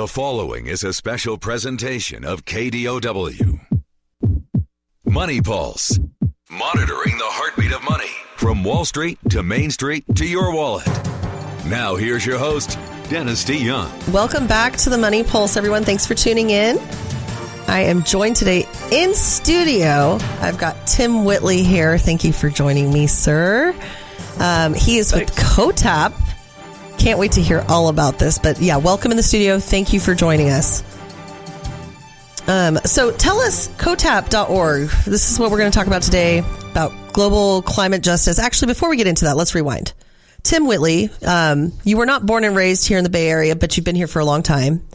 The following is a special presentation of KDOW. Money Pulse. Monitoring the heartbeat of money. From Wall Street to Main Street to your wallet. Now here's your host, Dynasti Young. Welcome back to the Money Pulse, everyone. Thanks for tuning in. I am joined today in studio. I've got Tim Whitley here. Thank you for joining me, sir. He is with Cotap. Can't wait to hear all about this. But yeah, welcome in the studio. Thank you for joining us. So tell us, Cotap.org. This is what we're going to talk about today, about global climate justice. Actually, before we get into that, let's rewind. Tim Whitley, you were not born and raised here in the Bay Area, but you've been here for a long time.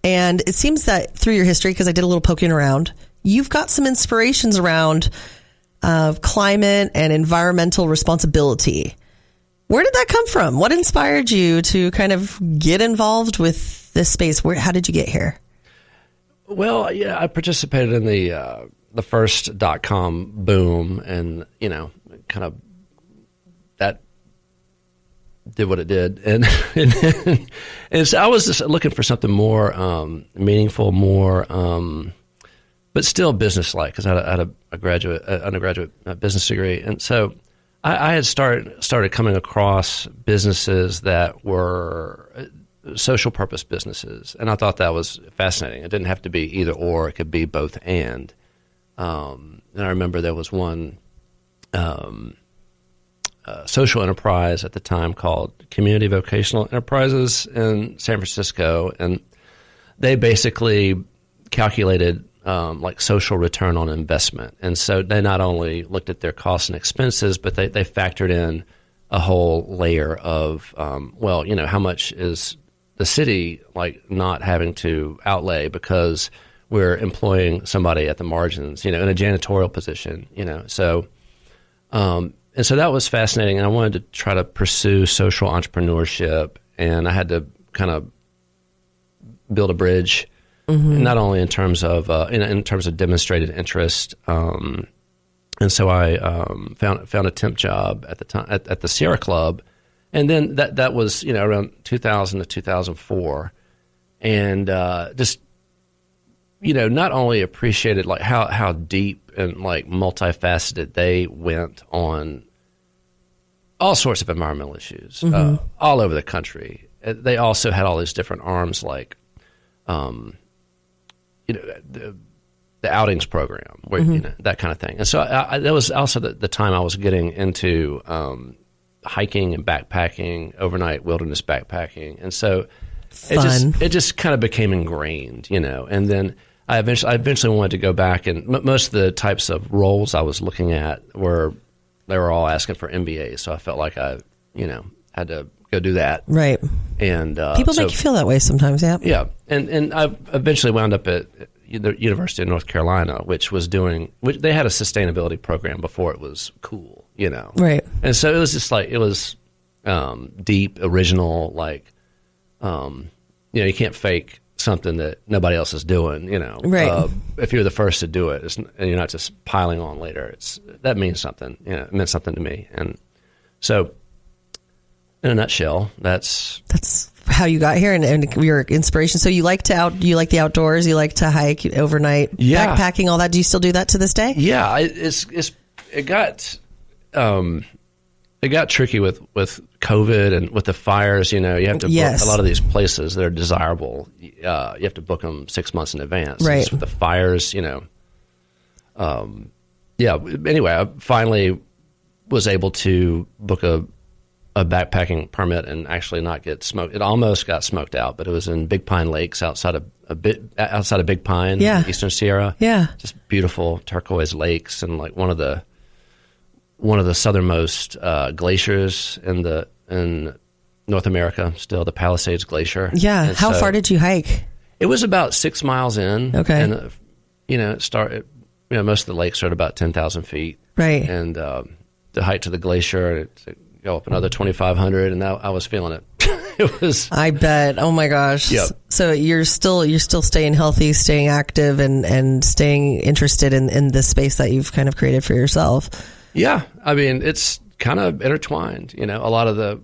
And it seems that through your history, because I did a little poking around, you've got some inspirations around climate and environmental responsibility. Where did that come from? What inspired you to kind of get involved with this space? How did you get here? Well, yeah, I participated in the first .com boom, and kind of that did what it did, and so I was just looking for something more meaningful, more, but still business-like, because I had a undergraduate business degree, and so I had started coming across businesses that were social purpose businesses, and I thought that was fascinating. It didn't have to be either or; it could be both and. And I remember there was one social enterprise at the time called Community Vocational Enterprises in San Francisco, and they basically calculated like social return on investment. And so they not only looked at their costs and expenses, but they factored in a whole layer of, how much is the city like not having to outlay because we're employing somebody at the margins, in a janitorial position, So, and so that was fascinating. And I wanted to try to pursue social entrepreneurship, and I had to kind of build a bridge. Mm-hmm. Not only in terms of in terms of demonstrated interest, and so I found a temp job at the time at the Sierra Club, and then that was around 2000 to 2004, and just not only appreciated like how deep and like multifaceted they went on all sorts of environmental issues all over the country. They also had all these different arms like. The outings program, where that kind of thing, and so that was also the time I was getting into hiking and backpacking, overnight wilderness backpacking, and so it just kind of became ingrained, And then I eventually wanted to go back, and most of the types of roles I was looking at they were all asking for MBAs, so I felt like I had to go do that, right? And people make you feel that way sometimes, yeah. And I eventually wound up at the University of North Carolina, which they had a sustainability program before it was cool, right? And so it was just like it was deep, original, like you can't fake something that nobody else is doing, right? If you're the first to do it, and you're not just piling on later, that means something. It meant something to me, and so. In a nutshell, that's how you got here and your inspiration. So you like the outdoors, you like to hike overnight, backpacking, all that. Do you still do that to this day? Yeah, it got tricky with COVID and with the fires. You have to book a lot of these places that are desirable. You have to book them 6 months in advance. Right. With the fires, Anyway, I finally was able to book a backpacking permit and actually not get smoked. It almost got smoked out, but it was in Big Pine Lakes outside of Big Pine, Eastern Sierra. Yeah, just beautiful turquoise lakes, and like one of the southernmost glaciers in North America. Still, the Palisades Glacier. Yeah. And how far did you hike? It was about 6 miles in. Okay. And it started. Most of the lakes are at about 10,000 feet. Right. And the height to the glacier. Go up another 2,500, and I was feeling it. It was. I bet. Oh my gosh. Yep. So you're still staying healthy, staying active, and staying interested in this space that you've kind of created for yourself. Yeah, I mean it's kind of intertwined. A lot of the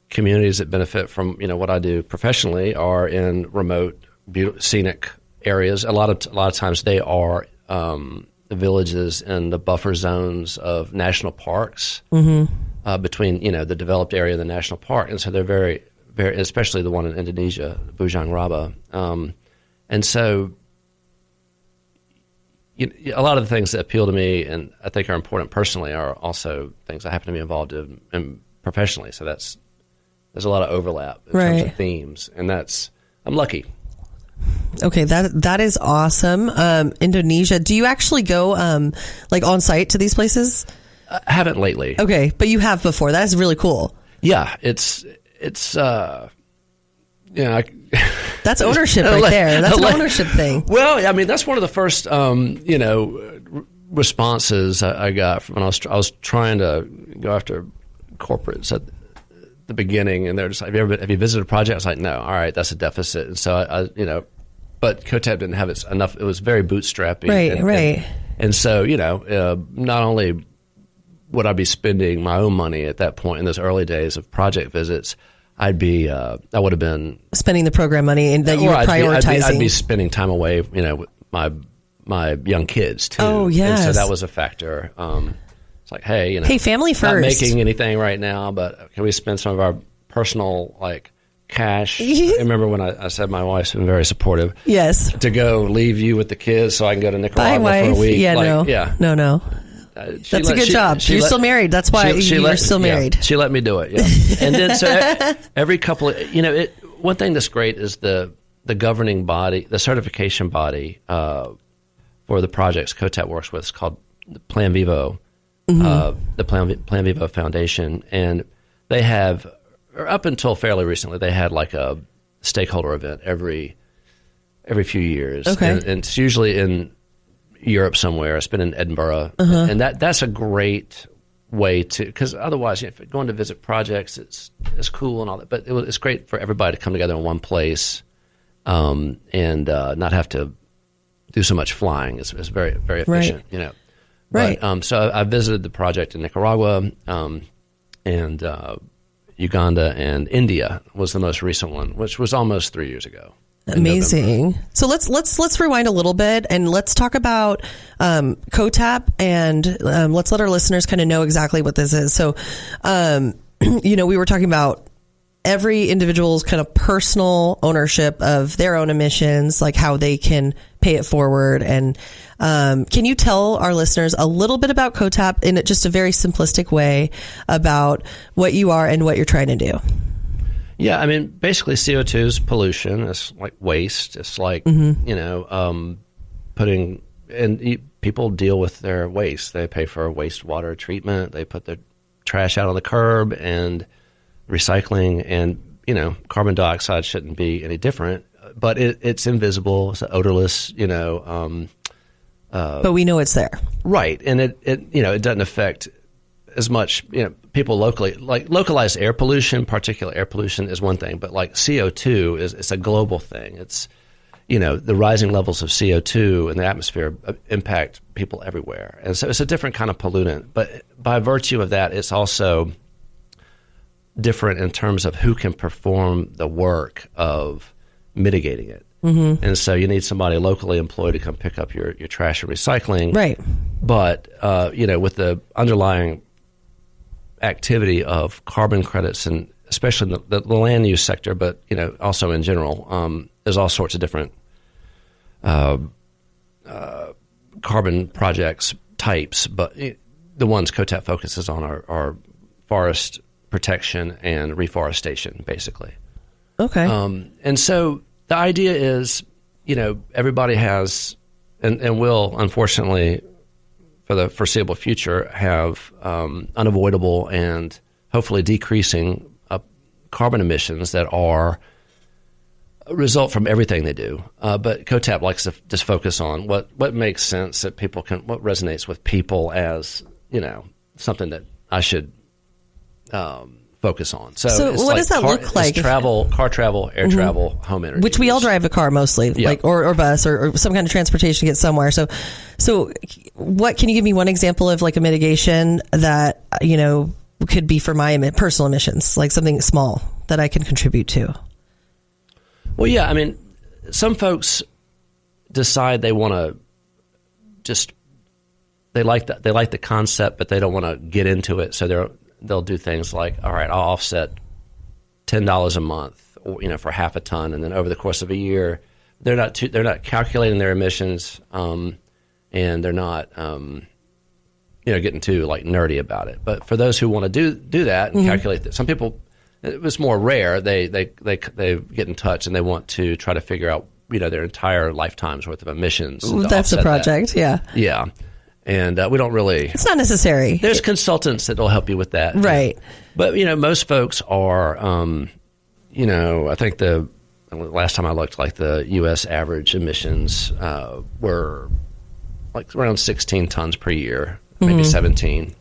communities that benefit from what I do professionally are in remote, scenic areas. A lot of times they are the villages in the buffer zones of national parks between the developed area and the national park, and so they're very, very, especially the one in Indonesia, Bujang Raba, and so a lot of the things that appeal to me and I think are important personally are also things I happen to be involved in professionally. So there's a lot of overlap in terms of themes, and I'm lucky. Okay, that is awesome. Indonesia. Do you actually go like on site to these places? I haven't lately. Okay, but you have before. That is really cool. Yeah, it's that's ownership right there. That's an ownership thing. Well, I mean, that's one of the first responses I got from when I was trying to go after corporates at the beginning, and they're just like, have you visited a project? I was like, no. All right, that's a deficit. And so I but Cotap didn't have enough. It was very bootstrappy. Right. And so, not only would I be spending my own money at that point in those early days of project visits, I would have been spending the program money and that you were prioritizing. I'd be spending time away, with my young kids too. Oh, yes. And so that was a factor. It's like, hey, hey, family first. Not making anything right now, but can we spend some of our personal cash? I remember when I said my wife's been very supportive. Yes. To go leave you with the kids so I can go to Nicaragua for a week. Yeah, no. That's a good job. You're still married. That's why you're still married. Yeah, she let me do it. Yeah. And then so every couple of, one thing that's great is the governing body, the certification body for the projects Cotap works with is called Plan Vivo, the Plan Vivo Foundation. And they have, or up until fairly recently, they had a stakeholder event every few years. Okay. And it's usually in Europe somewhere. It's been in Edinburgh, and that's a great way to, because otherwise, if going to visit projects, it's cool and all that, but it's great for everybody to come together in one place, and not have to do so much flying. It's very, very efficient, Right. But, so I visited the project in Nicaragua, and Uganda, and India was the most recent one, which was almost 3 years ago. Amazing. So let's rewind a little bit and let's talk about Cotap, and let's let our listeners kind of know exactly what this is. So, we were talking about every individual's kind of personal ownership of their own emissions, like how they can pay it forward. And can you tell our listeners a little bit about Cotap in just a very simplistic way about what you are and what you're trying to do? Yeah, I mean, basically CO2 is pollution. It's like waste. It's like, putting, and people deal with their waste. They pay for wastewater treatment. They put their trash out on the curb and recycling, and, carbon dioxide shouldn't be any different, but it's invisible. It's odorless, but we know it's there. Right. And it doesn't affect as much, people locally, like localized air pollution, particulate air pollution is one thing, but like CO2 it's a global thing. It's, the rising levels of CO2 in the atmosphere impact people everywhere. And so it's a different kind of pollutant, but by virtue of that, it's also different in terms of who can perform the work of mitigating it. Mm-hmm. And so you need somebody locally employed to come pick up your trash and recycling. Right. But, with the underlying activity of carbon credits, and especially the land use sector, but also in general, there's all sorts of different carbon projects types, but the ones Cotap focuses on are forest protection and reforestation, basically. Okay. And so the idea is, everybody has, and will, unfortunately, for the foreseeable future, have unavoidable and hopefully decreasing carbon emissions that are a result from everything they do. But Cotap likes to just focus on what makes sense, that people can, what resonates with people as, something that I should focus on. So what does that look like? It's car travel, air travel, home energy. Which we all drive a car mostly, like or bus or some kind of transportation to get somewhere. So what can you give me one example of like a mitigation that could be for my personal emissions, like something small that I can contribute to? Well, yeah, I mean, some folks decide they want to they like the concept, but they don't want to get into it. So they'll do things like, all right, I'll offset $10 a month, or, for half a ton, and then over the course of a year, they're not calculating their emissions, and they're not getting too like nerdy about it. But for those who want to do that and calculate that, some people, it was more rare. They get in touch and they want to try to figure out their entire lifetime's worth of emissions. That's a project, yeah. Yeah. And we don't really... It's not necessary. There's consultants that will help you with that. Right. But, most folks are, I think the last time I looked, like the U.S. average emissions were like around 16 tons per year, maybe 17.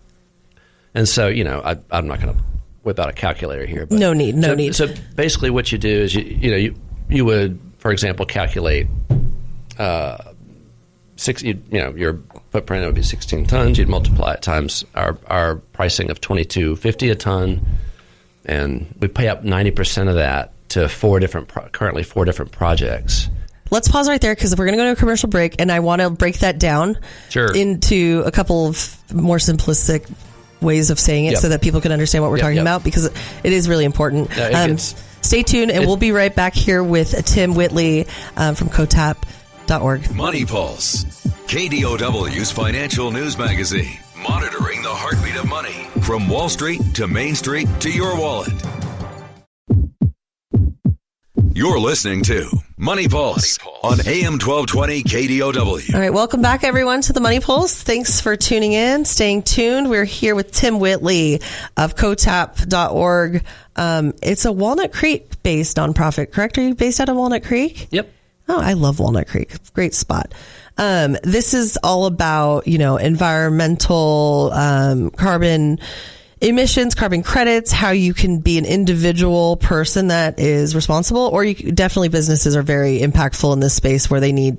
And so, I'm not going to whip out a calculator here. But no need. So basically what you do is, you would, for example, calculate... your footprint would be 16 tons. You'd multiply it times our pricing of $22.50 a ton, and we pay up 90% of that to currently four different projects. Let's pause right there because we're going to go to a commercial break, and I want to break that down into a couple of more simplistic ways of saying it so that people can understand what we're talking about, because it is really important. Stay tuned, and we'll be right back here with Tim Whitley from Cotap.org. Money Pulse, KDOW's financial news magazine, monitoring the heartbeat of money from Wall Street to Main Street to your wallet. You're listening to Money Pulse on AM 1220 KDOW. All right, welcome back, everyone, to the Money Pulse. Thanks for tuning in, staying tuned. We're here with Tim Whitley of Cotap.org. It's a Walnut Creek-based nonprofit, correct? Are you based out of Walnut Creek? Yep. Oh, I love Walnut Creek. Great spot. This is all about, environmental, carbon emissions, carbon credits, how you can be an individual person that is responsible, or definitely businesses are very impactful in this space where they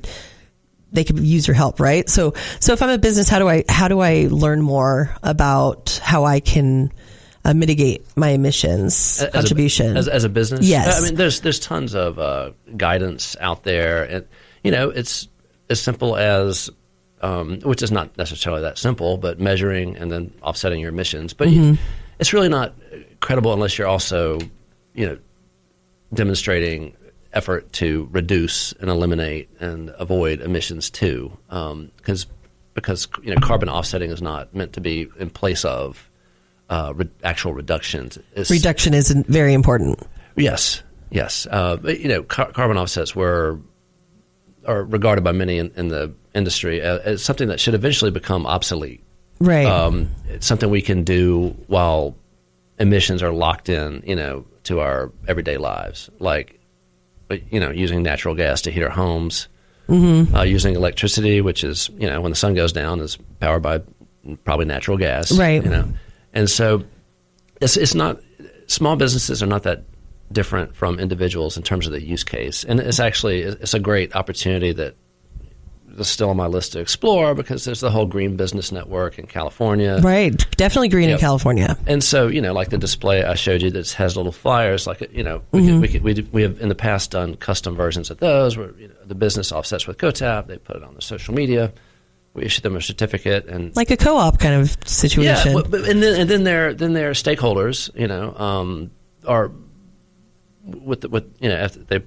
could use your help, right? So if I'm a business, how do I learn more about how I can mitigate my emissions contribution as a business? Yes. I mean, there's tons of guidance out there, and it's as simple as which is not necessarily that simple, but measuring and then offsetting your emissions. But it's really not credible unless you're also demonstrating effort to reduce and eliminate and avoid emissions too, because carbon offsetting is not meant to be in place of actual reductions. Reduction is very important. Yes. But, carbon offsets are regarded by many in the industry as something that should eventually become obsolete. Right. It's something we can do while emissions are locked in, to our everyday lives, like, using natural gas to heat our homes, using electricity, which is, when the sun goes down, is powered by probably natural gas. Right. And so it's not, small businesses are not that different from individuals in terms of the use case. And it's a great opportunity that is still on my list to explore, because there's the whole Green Business Network in California. Right. Definitely green in California. And so, like the display I showed you that has little flyers, like, we have in the past done custom versions of those where, the business offsets with Cotap, they put it on their social media. We issue them a certificate, and like a co-op kind of situation. Yeah, and then their stakeholders, are if they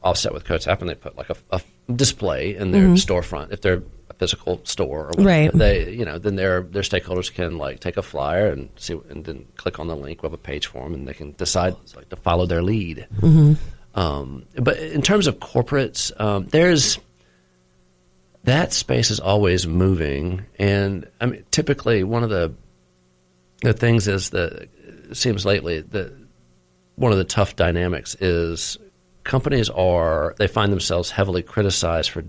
offset with Cotap and they put like a display in their storefront, if they're a physical store, or whatever, right? They then their stakeholders can like take a flyer and see, and then click on the link. We have a page for them, and they can decide to follow their lead. But in terms of corporates, there's that space is always moving, and I mean, typically one of the things is it seems lately that one of the tough dynamics is companies they find themselves heavily criticized for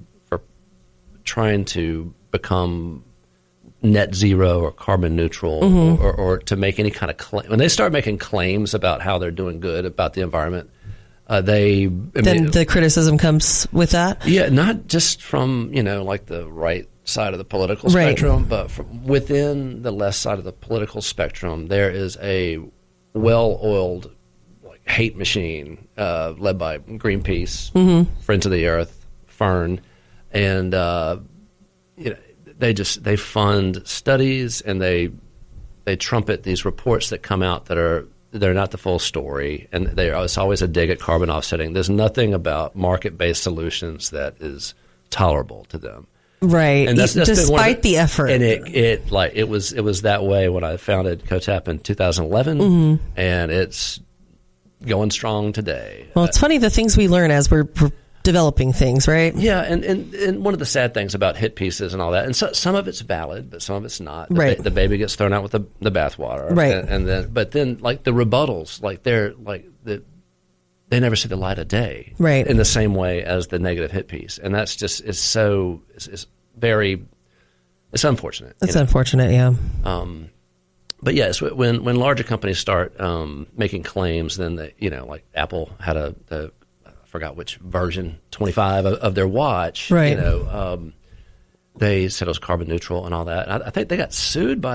trying to become net zero or carbon neutral, or to make any kind of claim. When they start making claims about how they're doing good about the environment, then the criticism comes with that. Yeah, not just from like the right side of the political spectrum, but within the left side of the political spectrum, there is a well-oiled hate machine led by Greenpeace, Friends of the Earth, Fern, and they fund studies and they trumpet these reports that come out they're not the full story, and it's always a dig at carbon offsetting. There's nothing about market-based solutions that is tolerable to them. Right. And that's despite the effort. And it was that way when I founded Cotap in 2011, and it's going strong today. Well, it's funny the things we learn as we're developing things, right? Yeah, and one of the sad things about hit pieces and all that, and some of it's valid, but some of it's not. The baby gets thrown out with the bathwater, right? But then like the rebuttals, they never see the light of day, right? In the same way as the negative hit piece, and that's just it's unfortunate. It's unfortunate, yeah. But yes, when larger companies start making claims, then like Apple had I forgot which version, 25 of their watch. Right. They said it was carbon neutral and all that. And I think they got sued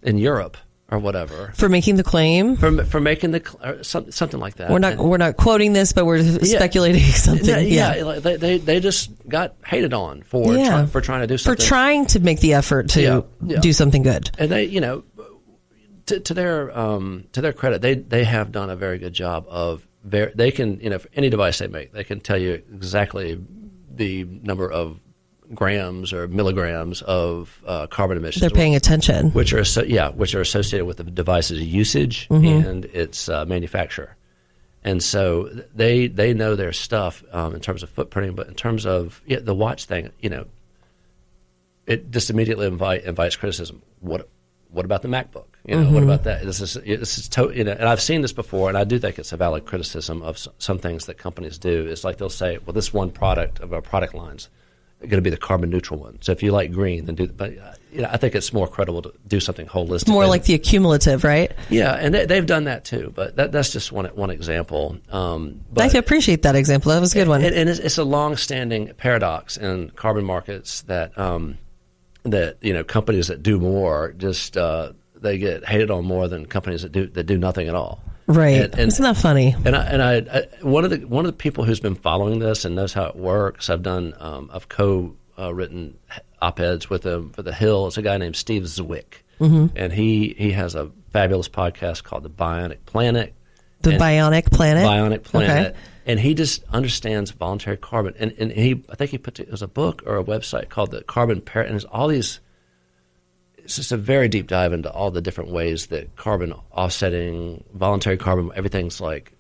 in Europe or whatever for making the claim. For making something like that. We're not quoting this, but we're speculating something. Yeah. They just got hated on for trying to do something. For trying to make the effort to do something good. And they, to their credit, they have done a very good job of. They can, for any device they make, they can tell you exactly the number of grams or milligrams of carbon emissions. They're paying attention, which are associated with the device's usage and its manufacturer, and so they know their stuff in terms of footprinting. But in terms of the watch thing, it just immediately invites criticism. What about the MacBook? What about that? This is and I've seen this before, and I do think it's a valid criticism of some things that companies do. It's like they'll say, well, this one product of our product lines is going to be the carbon neutral one. So if you like green, then do. But I think it's more credible to do something holistic. More like the accumulative, right? Yeah, and they've done that too. But that's just one example. But I appreciate that example. That was a good one. And it's a long-standing paradox in carbon markets that companies that do more just they get hated on more than companies that do nothing at all. Right. And isn't that funny? And I one of the people who's been following this and knows how it works. I've co-written op-eds with him for The Hill. It's a guy named Steve Zwick, and he has a fabulous podcast called The Bionic Planet. Bionic Planet. Bionic Planet. Okay. And he just understands voluntary carbon. And I think it was a book or a website called the Carbon Parrot, and there's all these. It's just a very deep dive into all the different ways that carbon offsetting, voluntary carbon, everything's like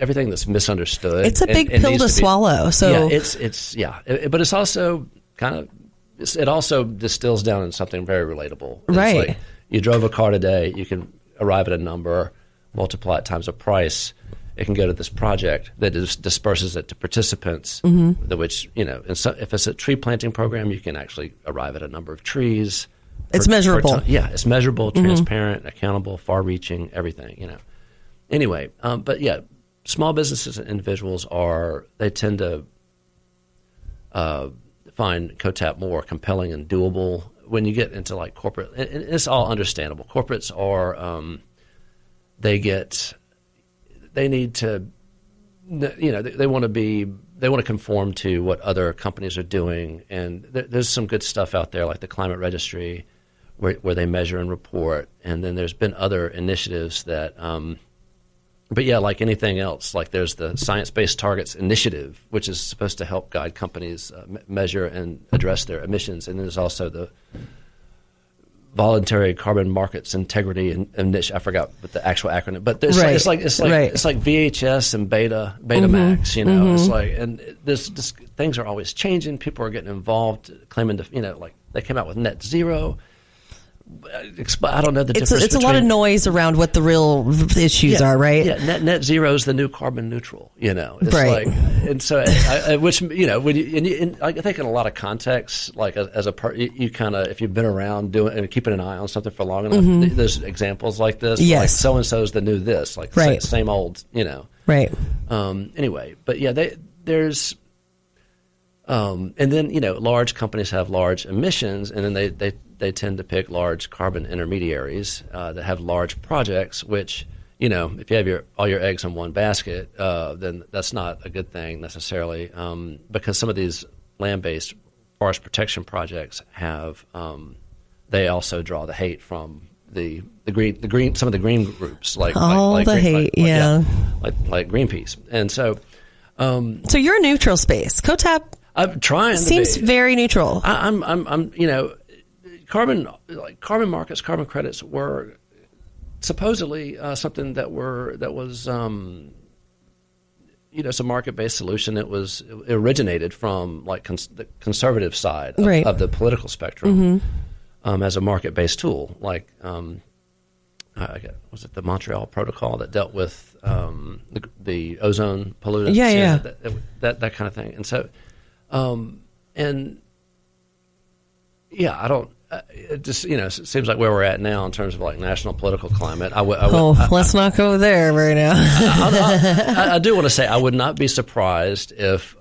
everything that's misunderstood. It's a big pill to swallow. So but it's also it also distills down into something very relatable. Right. It's like you drove a car today, you can arrive at a number, multiply it times a price. It can go to this project that disperses it to participants, which, if it's a tree planting program, you can actually arrive at a number of trees. It's measurable. It's measurable, transparent, accountable, far-reaching, everything, Anyway, but small businesses and individuals they tend to find Cotap more compelling and doable. When you get into like corporate, and it's all understandable. Corporates are, they need to, they want to conform to what other companies are doing. And there's some good stuff out there like the Climate Registry where they measure and report. And then there's been other initiatives that, like anything else, like there's the Science-Based Targets Initiative, which is supposed to help guide companies measure and address their emissions. And there's also the Voluntary Carbon Markets Integrity Initiative. I forgot what the actual acronym, but it's like VHS and Beta Max. It's like, and this things are always changing. People are getting involved, claiming to like they came out with net zero. I don't know the difference. It's a lot of noise around what the real issues are, right? Yeah, net zero is the new carbon neutral. It's right. Like, and so which when you, I think in a lot of contexts, like as you kind of if you've been around doing and keeping an eye on something for long enough, there's examples like this. Yes. Like so and so is the new this, like same old, Right. Anyway, but there's And then, large companies have large emissions, and then they tend to pick large carbon intermediaries that have large projects, which, if you have all your eggs in one basket, then that's not a good thing necessarily, because some of these land-based forest protection projects have they also draw the hate from the green some of the green groups like Greenpeace, and so you're a neutral space. Cotap I'm trying seems to be. very neutral. I'm carbon markets, carbon credits were supposedly something that was it's a market-based solution. It originated from the conservative side of the political spectrum, as a market-based tool. Like, was it the Montreal Protocol that dealt with the ozone pollutants? Yeah. That kind of thing. And so, I don't. It just it seems like where we're at now in terms of national political climate. Let's not go there right now. I do want to say I would not be surprised if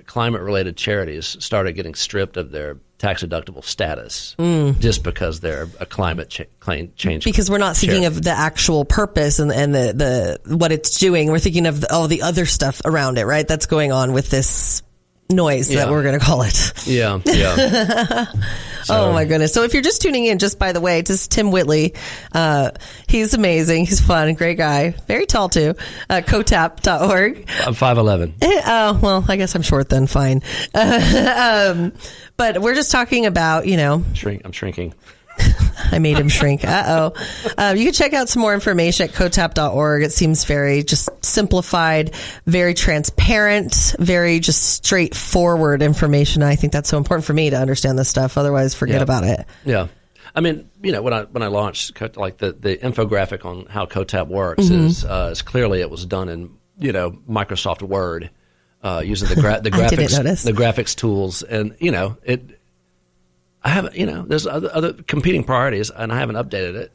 climate-related charities started getting stripped of their tax-deductible status just because they're a climate change. Because we're not thinking of the actual purpose and the what it's doing. We're thinking of all the other stuff around it, right? That's going on with this noise that we're going to call it. Yeah. Oh my goodness. So if you're just tuning in, just by the way, this is Tim Whitley. He's amazing. He's fun. Great guy. Very tall too. Cotap.org. I'm 5'11". Well, I guess I'm short then. Fine. But we're just talking about, I'm shrinking. I made him shrink. You can check out some more information at cotap.org. It seems very just simplified, very transparent, very just straightforward information. I think that's so important for me to understand this stuff. Otherwise, forget about it. Yeah. I mean, when I launched, the infographic on how Cotap works is clearly it was done in, Microsoft Word, using the graphics tools. And, I haven't, there's other competing priorities, and I haven't updated it,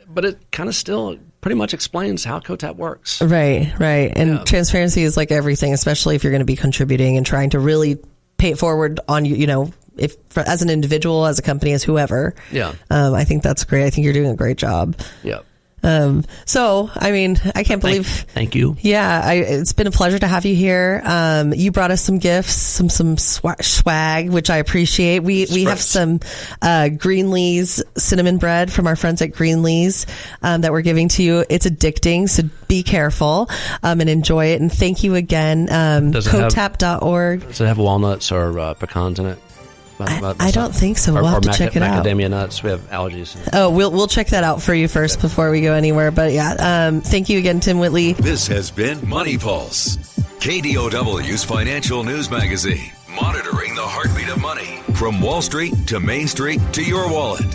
but it kind of still pretty much explains how Cotap works. Right. And transparency is like everything, especially if you're going to be contributing and trying to really pay it forward on if as an individual, as a company, as whoever. Yeah. I think that's great. I think you're doing a great job. Yeah. So, I mean, I can't believe. Thank you. Yeah, it's been a pleasure to have you here. You brought us some gifts, some swag, which I appreciate. We have some Greenlee's cinnamon bread from our friends at Greenlee's that we're giving to you. It's addicting, so be careful and enjoy it. And thank you again. Cotap.org. Does it have walnuts or pecans in it? I don't think so. We'll have to check it out. Macadamia nuts. We have allergies. Oh, we'll check that out for you first before we go anywhere. But yeah, thank you again, Tim Whitley. This has been Money Pulse, KDOW's financial news magazine, monitoring the heartbeat of money from Wall Street to Main Street to your wallet.